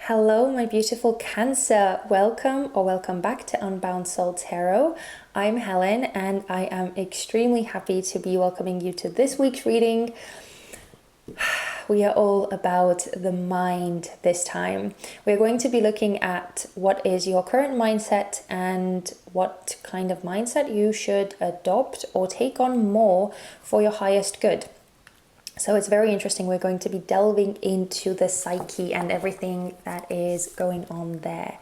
Hello, my beautiful Cancer. Welcome or welcome back to Unbound Soul Tarot. I'm Helen and I am extremely happy to be welcoming you to this week's reading. We are all about the mind this time. We're going to be looking at what is your current mindset and what kind of mindset you should adopt or take on more for your highest good. So it's very interesting. We're going to be delving into the psyche and everything that is going on there.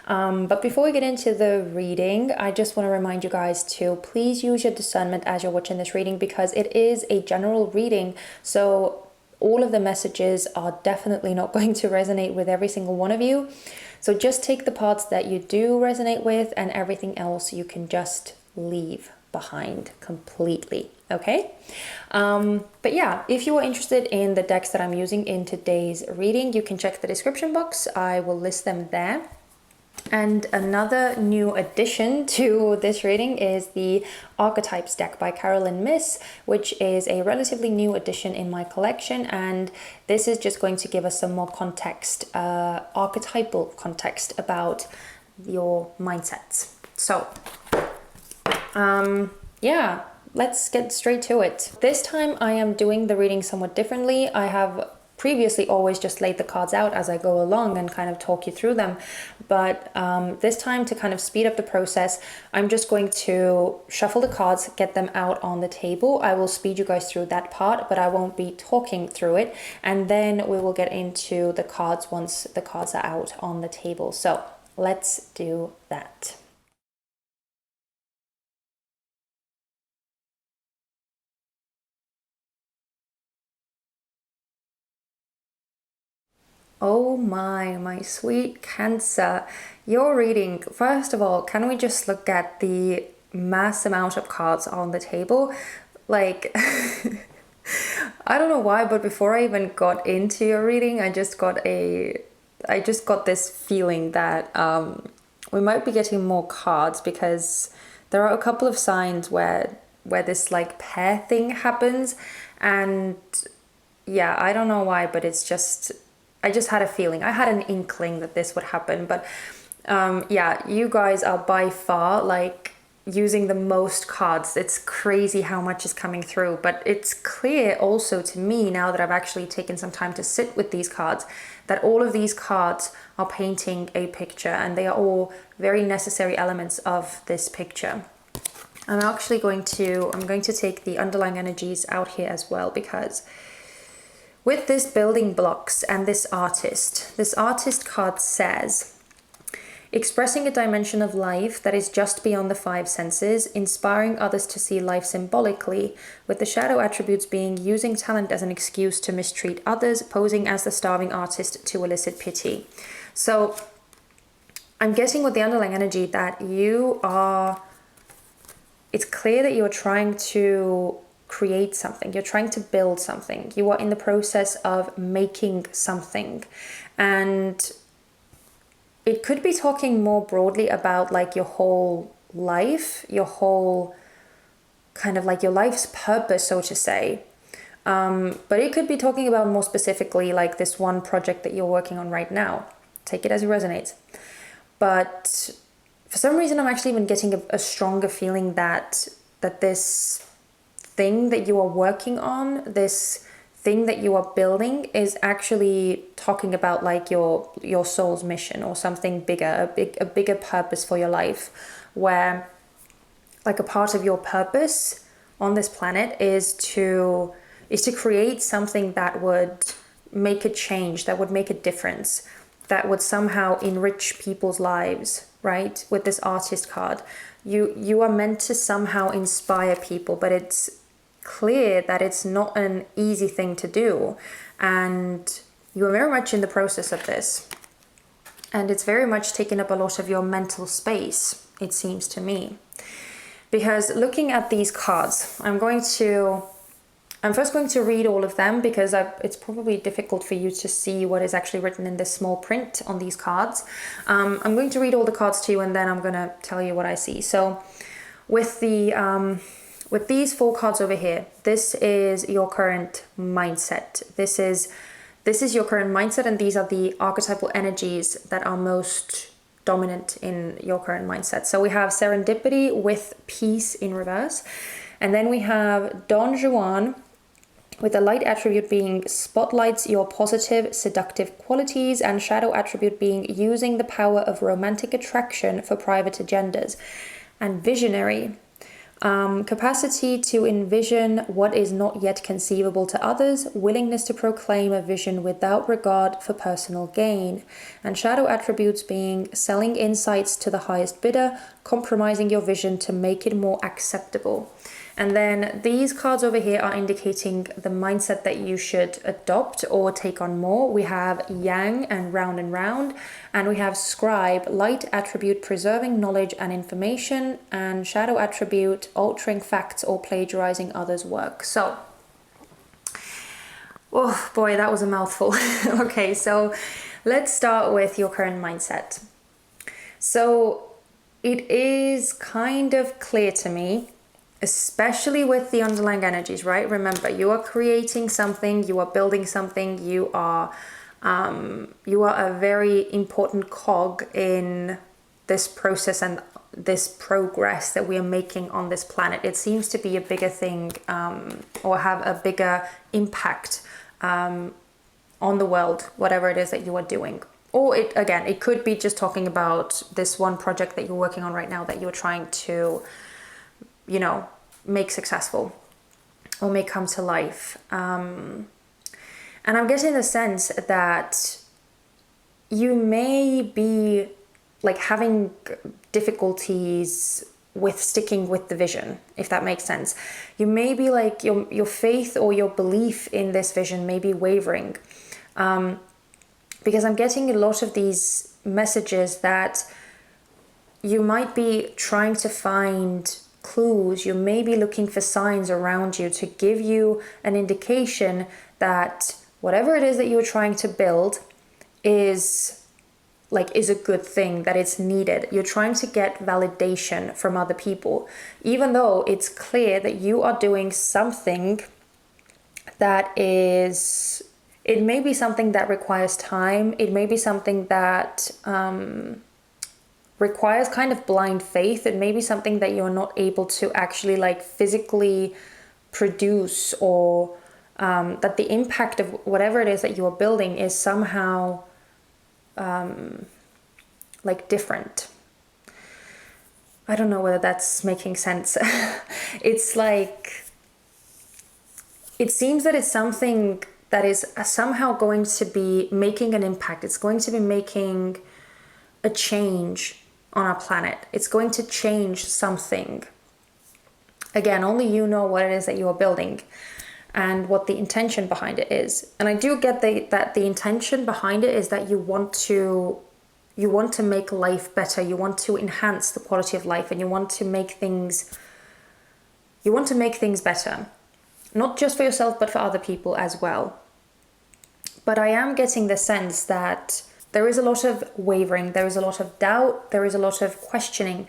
But before we get into the reading, I just want to remind you guys to please use your discernment as you're watching this reading, because it is a general reading. So all of the messages are definitely not going to resonate with every single one of you. So just take the parts that you do resonate with, and everything else you can just leave behind completely. Okay, but yeah, if you are interested in the decks that I'm using in today's reading, you can check the description box. I will list them there. And another new addition to this reading is the Archetypes deck by Carolyn Miss, which is a relatively new addition in my collection. And this is just going to give us some more context, archetypal context about your mindsets. So, yeah. Let's get straight to it. This time I am doing the reading somewhat differently. I have previously always just laid the cards out as I go along and kind of talk you through them. But this time, to kind of speed up the process, I'm just going to shuffle the cards, get them out on the table. I will speed you guys through that part, but I won't be talking through it. And then we will get into the cards once the cards are out on the table. So let's do that. Oh my sweet Cancer. Your reading, first of all, can we just look at the mass amount of cards on the table? Like, I don't know why, but before I even got into your reading, I just got this feeling that we might be getting more cards, because there are a couple of signs where this like pair thing happens. And yeah, I don't know why, but it's just, I just had a feeling, I had an inkling that this would happen. But yeah, you guys are by far like using the most cards. It's crazy how much is coming through, but it's clear also to me, now that I've actually taken some time to sit with these cards, that all of these cards are painting a picture, and they are all very necessary elements of this picture. I'm going to take the underlying energies out here as well, because with this building blocks and this artist card says, expressing a dimension of life that is just beyond the five senses, inspiring others to see life symbolically, with the shadow attributes being using talent as an excuse to mistreat others, posing as the starving artist to elicit pity. So I'm getting with the underlying energy that it's clear that you're trying to create something, you're trying to build something, you are in the process of making something. And it could be talking more broadly about like your whole life, your whole kind of like your life's purpose, so to say. But it could be talking about more specifically like this one project that you're working on right now. Take it as it resonates. But for some reason, I'm actually even getting a stronger feeling that this thing that you are working on, this thing that you are building, is actually talking about like your soul's mission or something bigger, a bigger purpose for your life, where like a part of your purpose on this planet is to create something that would make a change, that would make a difference, that would somehow enrich people's lives, right? With this artist card, you are meant to somehow inspire people, but it's clear that it's not an easy thing to do, and you are very much in the process of this, and it's very much taken up a lot of your mental space, it seems to me. Because looking at these cards, I'm first going to read all of them, because it's probably difficult for you to see what is actually written in this small print on these cards. I'm going to read all the cards to you, and then I'm going to tell you what I see. So with these four cards over here, this is your current mindset. This is This is your current mindset, and these are the archetypal energies that are most dominant in your current mindset. So we have serendipity with peace in reverse. And then we have Don Juan with the light attribute being spotlights your positive, seductive qualities, and shadow attribute being using the power of romantic attraction for private agendas. And visionary, capacity to envision what is not yet conceivable to others, willingness to proclaim a vision without regard for personal gain. And shadow attributes being selling insights to the highest bidder, compromising your vision to make it more acceptable. And then these cards over here are indicating the mindset that you should adopt or take on more. We have Yang and Round, and we have Scribe, light attribute preserving knowledge and information, and shadow attribute altering facts or plagiarizing others' work. So, oh boy, that was a mouthful. Okay, so let's start with your current mindset. So it is kind of clear to me, especially with the underlying energies, right? Remember, you are creating something, you are building something, you are a very important cog in this process and this progress that we are making on this planet. It seems to be a bigger thing, or have a bigger impact on the world, whatever it is that you are doing. Or it could be just talking about this one project that you're working on right now that you're trying to, make successful or make come to life. And I'm getting the sense that you may be like having difficulties with sticking with the vision, if that makes sense. You may be like your faith or your belief in this vision may be wavering. Because I'm getting a lot of these messages that you might be trying to find clues, you may be looking for signs around you to give you an indication that whatever it is that you're trying to build is a good thing, that it's needed. You're trying to get validation from other people, even though it's clear that you are doing something that is, it may be something that requires time, it may be something that requires kind of blind faith. It may be something that you're not able to actually physically produce, or that the impact of whatever it is that you are building is somehow different. I don't know whether that's making sense. It's it seems that it's something that is somehow going to be making an impact. It's going to be making a change on our planet. It's going to change something. Again, only you know what it is that you are building and what the intention behind it is. And I do get that the intention behind it is that you want to make life better. You want to enhance the quality of life, and you want to make things better. Not just for yourself, but for other people as well. But I am getting the sense that there is a lot of wavering, there is a lot of doubt, there is a lot of questioning,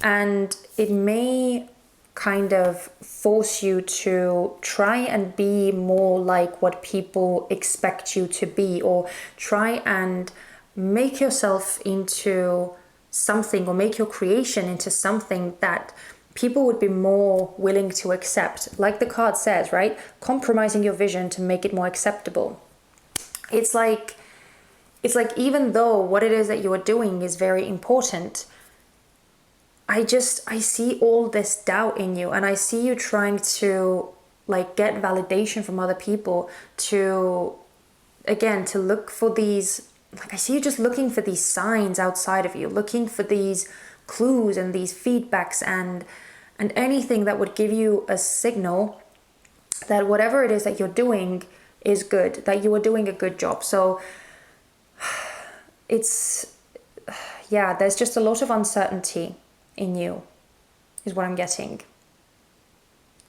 and it may kind of force you to try and be more like what people expect you to be, or try and make yourself into something, or make your creation into something that people would be more willing to accept. Like the card says, right? Compromising your vision to make it more acceptable. It's like even though what it is that you are doing is very important, I see all this doubt in you, and I see you trying to get validation from other people to look for these, I see you just looking for these signs outside of you, looking for these clues and these feedbacks and anything that would give you a signal that whatever it is that you're doing is good, that you are doing a good job. So there's just a lot of uncertainty in you, is what I'm getting.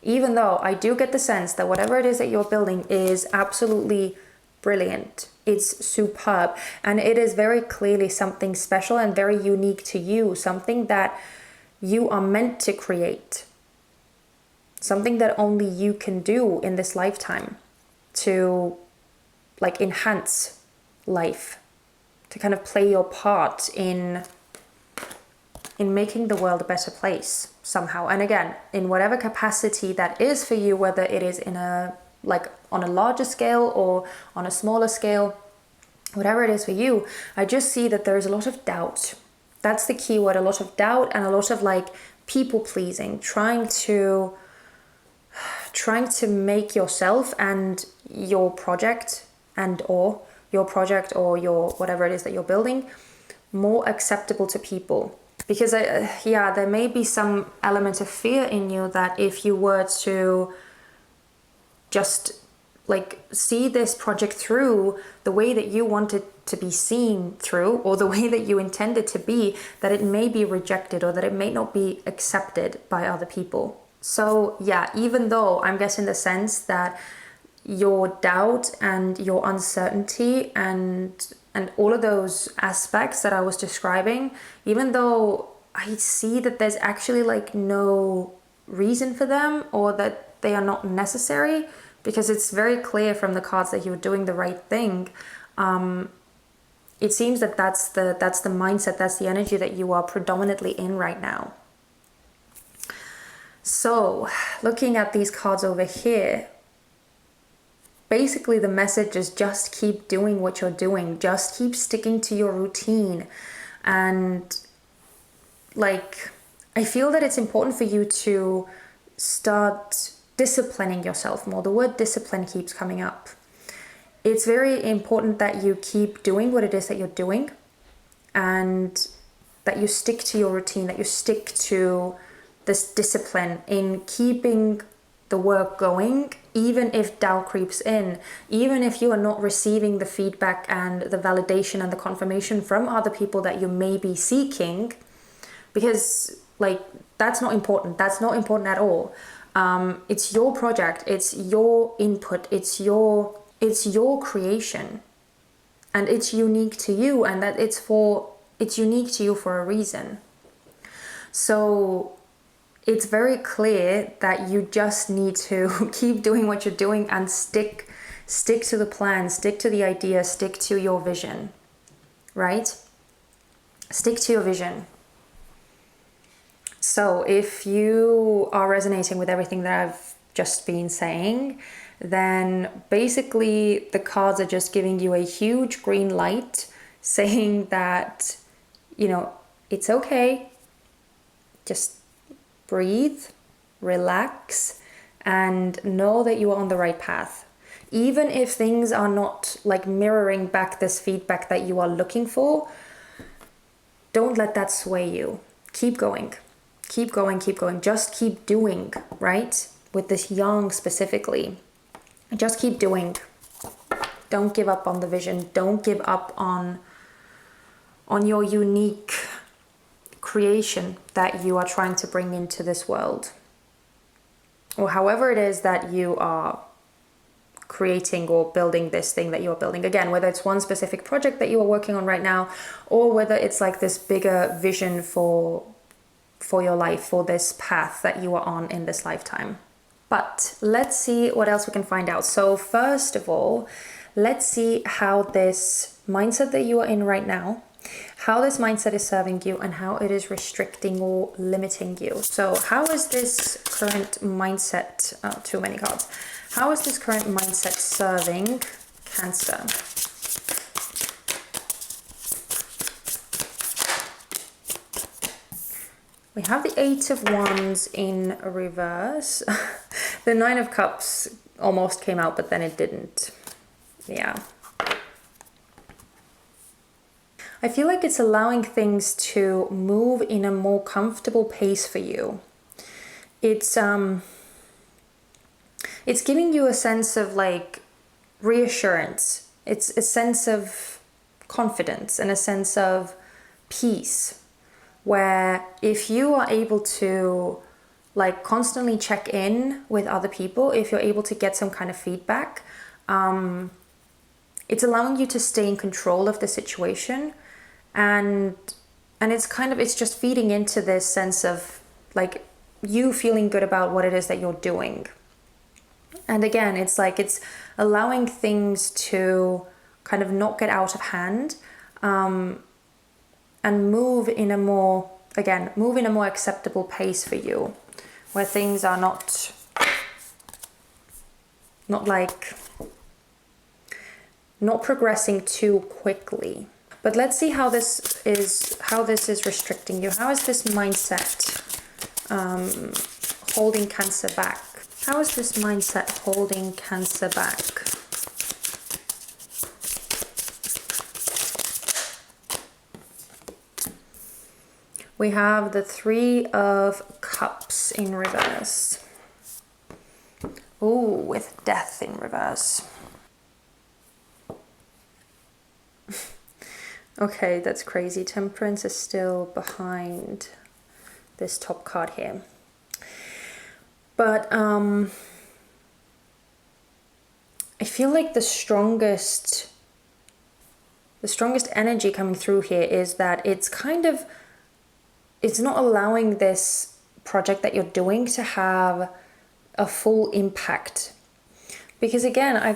Even though I do get the sense that whatever it is that you're building is absolutely brilliant, it's superb, and it is very clearly something special and very unique to you, something that you are meant to create, something that only you can do in this lifetime to like enhance life, to kind of play your part in making the world a better place somehow. And again, in whatever capacity that is for you, whether it is in a like on a larger scale or on a smaller scale, whatever it is for you, I just see that there is a lot of doubt. That's the key word, a lot of doubt and a lot of like people pleasing, trying to make yourself and your project or your whatever it is that you're building more acceptable to people. Because there may be some element of fear in you that if you were to just like see this project through the way that you want it to be seen through, or the way that you intend it to be, that it may be rejected or that it may not be accepted by other people. So yeah, even though I'm getting the sense that your doubt and your uncertainty and all of those aspects that I was describing, even though I see that there's actually like no reason for them, or that they are not necessary, because it's very clear from the cards that you're doing the right thing. It seems that that's the mindset, that's the energy that you are predominantly in right now. So looking at these cards over here, basically the message is just keep doing what you're doing. Just keep sticking to your routine. And like, I feel that it's important for you to start disciplining yourself more. The word discipline keeps coming up. It's very important that you keep doing what it is that you're doing, and that you stick to your routine, that you stick to this discipline in keeping the work going, even if doubt creeps in, even if you are not receiving the feedback and the validation and the confirmation from other people that you may be seeking, because like that's not important. That's not important at all. It's your project, it's your input, it's your creation, and it's unique to you, and that it's unique to you for a reason. So it's very clear that you just need to keep doing what you're doing and stick to the plan, stick to the idea, stick to your vision, right? Stick to your vision. So if you are resonating with everything that I've just been saying, then basically the cards are just giving you a huge green light saying that, you know, it's okay. Just breathe, relax, and know that you are on the right path. Even if things are not like mirroring back this feedback that you are looking for, don't let that sway you. Keep going. Keep going, keep going. Just keep doing, right? With this yang specifically. Just keep doing. Don't give up on the vision. Don't give up on your unique creation that you are trying to bring into this world. Or however it is that you are creating or building this thing that you are building. Again, whether it's one specific project that you are working on right now, or whether it's like this bigger vision for your life, for this path that you are on in this lifetime. But let's see what else we can find out. So first of all, let's see how this mindset that you are in right now, how this mindset is serving you and how it is restricting or limiting you. So how is this current mindset, too many cards. How is this current mindset serving Cancer? We have the Eight of Wands in reverse. The Nine of Cups almost came out, but then it didn't. Yeah. I feel like it's allowing things to move in a more comfortable pace for you. It's giving you a sense of like reassurance. It's a sense of confidence and a sense of peace, where if you are able to like constantly check in with other people, if you're able to get some kind of feedback, it's allowing you to stay in control of the situation, and it's just feeding into this sense of like you feeling good about what it is that you're doing. And again, it's like it's allowing things to kind of not get out of hand, and move in a more acceptable pace for you, where things are not progressing too quickly. But let's see how this is restricting you. How is this mindset holding Cancer back? How is this mindset holding Cancer back? We have the Three of Cups in reverse. Ooh, with Death in reverse. Okay, that's crazy. Temperance is still behind this top card here. But I feel like the strongest energy coming through here is that it's not allowing this project that you're doing to have a full impact. Because again, I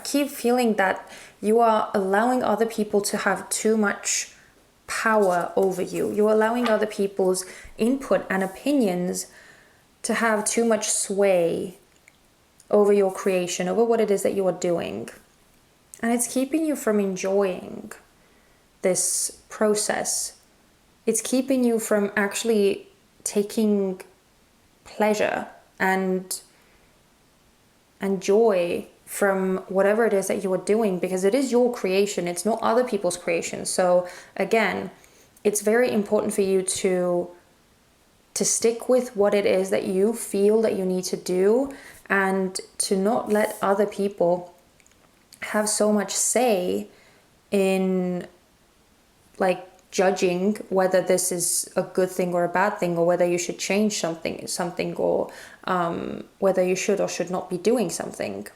keep feeling that you are allowing other people to have too much power over you. You're allowing other people's input and opinions to have too much sway over your creation, over what it is that you are doing. And it's keeping you from enjoying this process. It's keeping you from actually taking pleasure and joy from whatever it is that you are doing, because it is your creation. It's not other people's creation. So again, it's very important for you to stick with what it is that you feel that you need to do, and to not let other people have so much say in like judging whether this is a good thing or a bad thing, or whether you should change something, or whether you should or should not be doing something.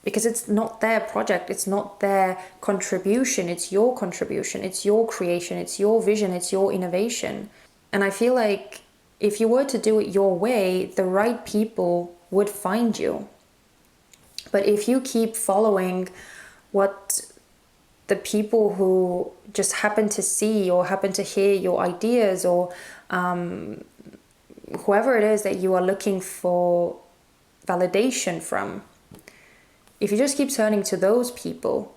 Because it's not their project, it's not their contribution, it's your contribution, it's your creation, it's your vision, it's your innovation. And I feel like if you were to do it your way, the right people would find you. But if you keep following what the people who just happen to see or happen to hear your ideas, or whoever it is that you are looking for validation from, if you just keep turning to those people,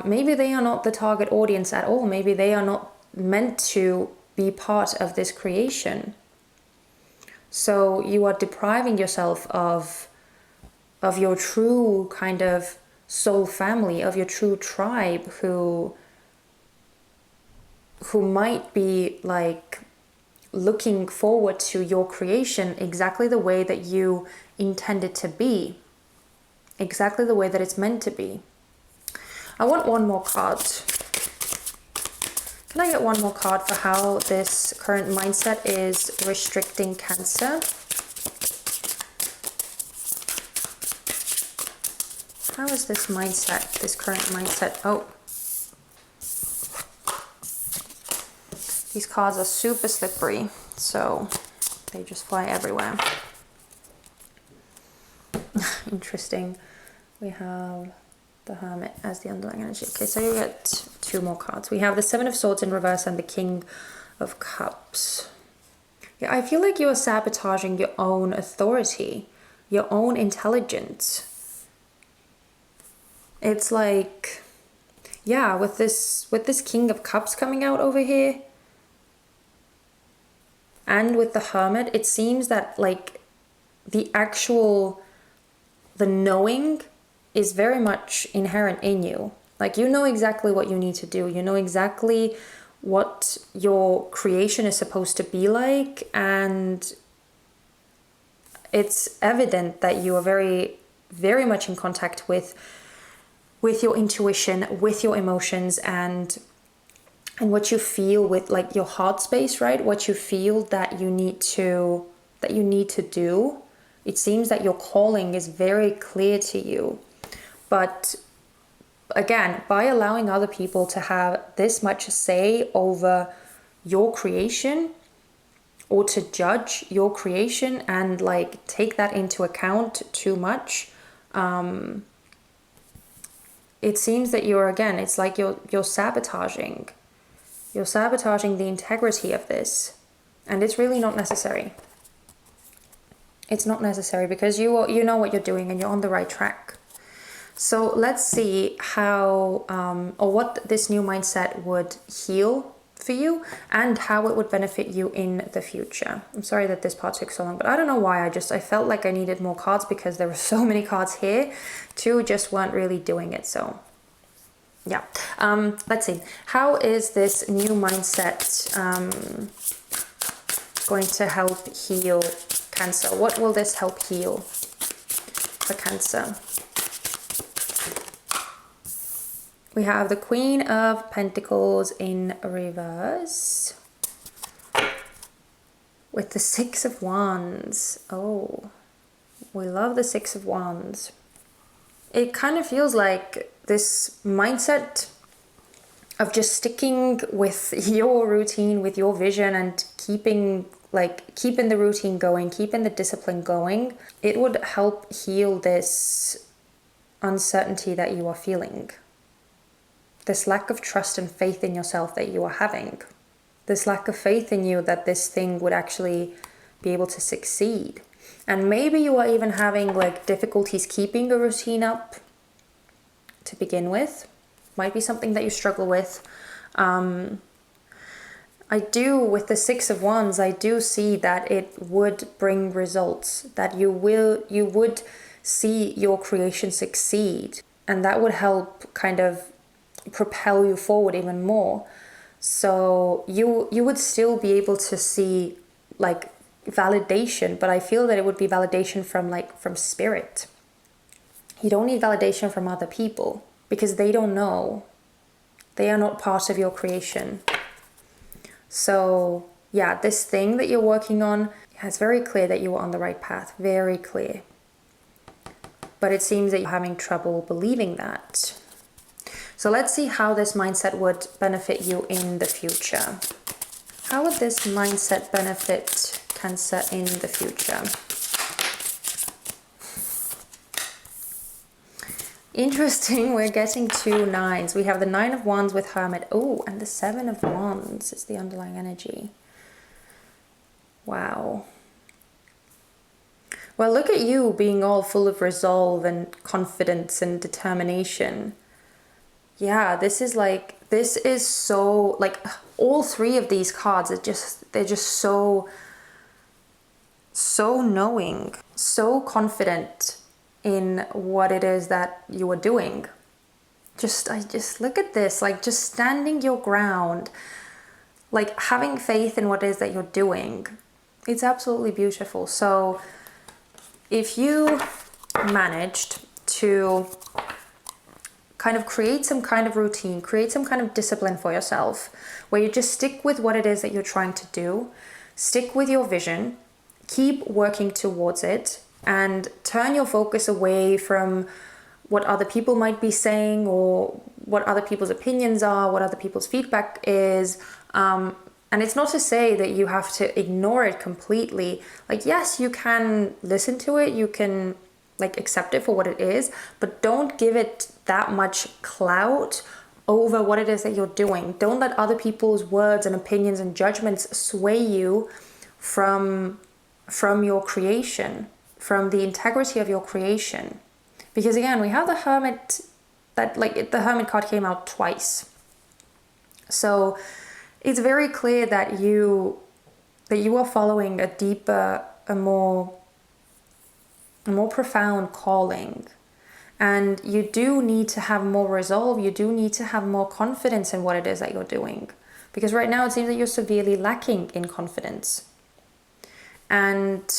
maybe they are not the target audience at all. Maybe they are not meant to be part of this creation. So you are depriving yourself of your true kind of soul family, of your true tribe, who might be like looking forward to your creation exactly the way that you intend it to be, exactly the way that it's meant to be. I want one more card. Can I get one more card for how this current mindset is restricting Cancer? How is this mindset, this current mindset? Oh. These cards are super slippery, so they just fly everywhere. Interesting. We have the Hermit as the underlying energy. Okay, so you get two more cards. We have the Seven of Swords in reverse and the King of Cups. Yeah, I feel like you are sabotaging your own authority, your own intelligence. It's like, yeah, with this King of Cups coming out over here, and with the Hermit, it seems that like the knowing is very much inherent in you. Like, you know exactly what you need to do. You know exactly what your creation is supposed to be like, and it's evident that you are very, very much in contact with your intuition, with your emotions, and what you feel with like your heart space, right? What you feel that you need to do. It seems that your calling is very clear to you. But again, by allowing other people to have this much say over your creation, or to judge your creation and like take that into account too much. It seems that it's like you're sabotaging the integrity of this, and it's really not necessary. It's not necessary, because you know what you're doing and you're on the right track. So let's see how or what this new mindset would heal for you and how it would benefit you in the future. I'm sorry that this part took so long, but I don't know why. I felt like I needed more cards because there were so many cards here. Two just weren't really doing it. So yeah, let's see. How is this new mindset going to help heal Cancer? What will this help heal for Cancer? We have the Queen of Pentacles in reverse with the Six of Wands. Oh, we love the Six of Wands. It kind of feels like this mindset of just sticking with your routine, with your vision, and keeping the routine going, keeping the discipline going. It would help heal this uncertainty that you are feeling. This lack of trust and faith in yourself that you are having. This lack of faith in you that this thing would actually be able to succeed. And maybe you are even having like difficulties keeping a routine up to begin with. Might be something that you struggle with. With the Six of Wands, I do see that it would bring results, that you would see your creation succeed, and that would help kind of propel you forward even more. So you would still be able to see like validation, but I feel that it would be validation from spirit. You don't need validation from other people because they don't know. They are not part of your creation. So yeah, this thing that you're working on, it's very clear that you are on the right path, very clear. But it seems that you're having trouble believing that. So let's see how this mindset would benefit you in the future. How would this mindset benefit Cancer in the future? Interesting, we're getting 2 nines. We have the Nine of Wands with Hermit. Oh, and the Seven of Wands is the underlying energy. Wow. Well, look at you being all full of resolve and confidence and determination. Yeah, this is so, like, all 3 of these cards, they're just so knowing, so confident in what it is that you are doing. I just look at this, like just standing your ground, like having faith in what it is that you're doing. It's absolutely beautiful. So if you managed to kind of create some kind of routine, create some kind of discipline for yourself, where you just stick with what it is that you're trying to do, stick with your vision, keep working towards it, and turn your focus away from what other people might be saying or what other people's opinions are, what other people's feedback is. And it's not to say that you have to ignore it completely. Like, yes, you can listen to it, you can like accept it for what it is, but don't give it that much clout over what it is that you're doing. Don't let other people's words and opinions and judgments sway you from your creation, from the integrity of your creation. Because again, we have the Hermit, the Hermit card came out twice. So it's very clear that you are following a deeper, a more profound calling. And you do need to have more resolve. You do need to have more confidence in what it is that you're doing. Because right now it seems that you're severely lacking in confidence. And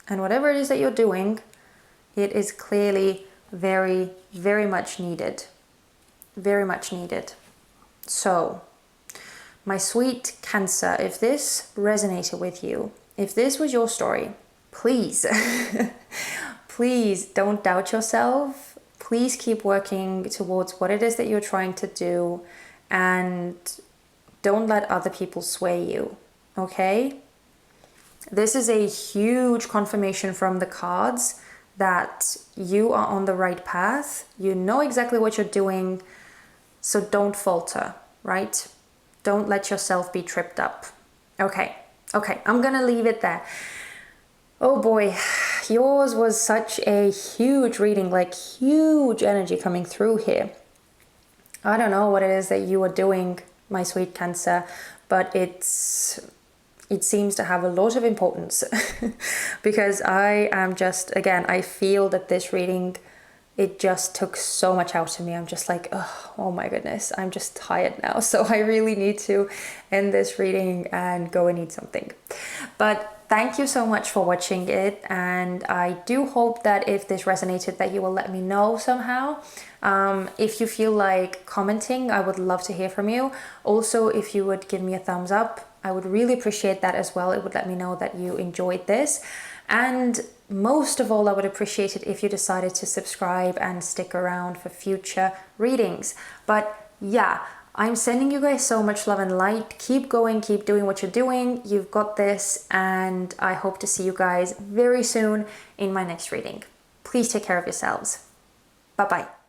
whatever it is that you're doing, it is clearly very, very much needed. Very much needed. So, my sweet Cancer, if this resonated with you, if this was your story, please, please don't doubt yourself. Please keep working towards what it is that you're trying to do, and don't let other people sway you, okay? This is a huge confirmation from the cards that you are on the right path. You know exactly what you're doing, so don't falter, right? Don't let yourself be tripped up. Okay, I'm gonna leave it there. Oh boy, yours was such a huge reading, like huge energy coming through here. I don't know what it is that you are doing, my sweet Cancer, but it seems to have a lot of importance because I am just, again, I feel that this reading, it just took so much out of me. I'm just like, oh my goodness, I'm just tired now. So I really need to end this reading and go and eat something. But thank you so much for watching it. And I do hope that if this resonated, that you will let me know somehow. If you feel like commenting, I would love to hear from you. Also, if you would give me a thumbs up, I would really appreciate that as well. It would let me know that you enjoyed this. And most of all, I would appreciate it if you decided to subscribe and stick around for future readings. But yeah, I'm sending you guys so much love and light. Keep going, keep doing what you're doing. You've got this, and I hope to see you guys very soon in my next reading. Please take care of yourselves. Bye-bye.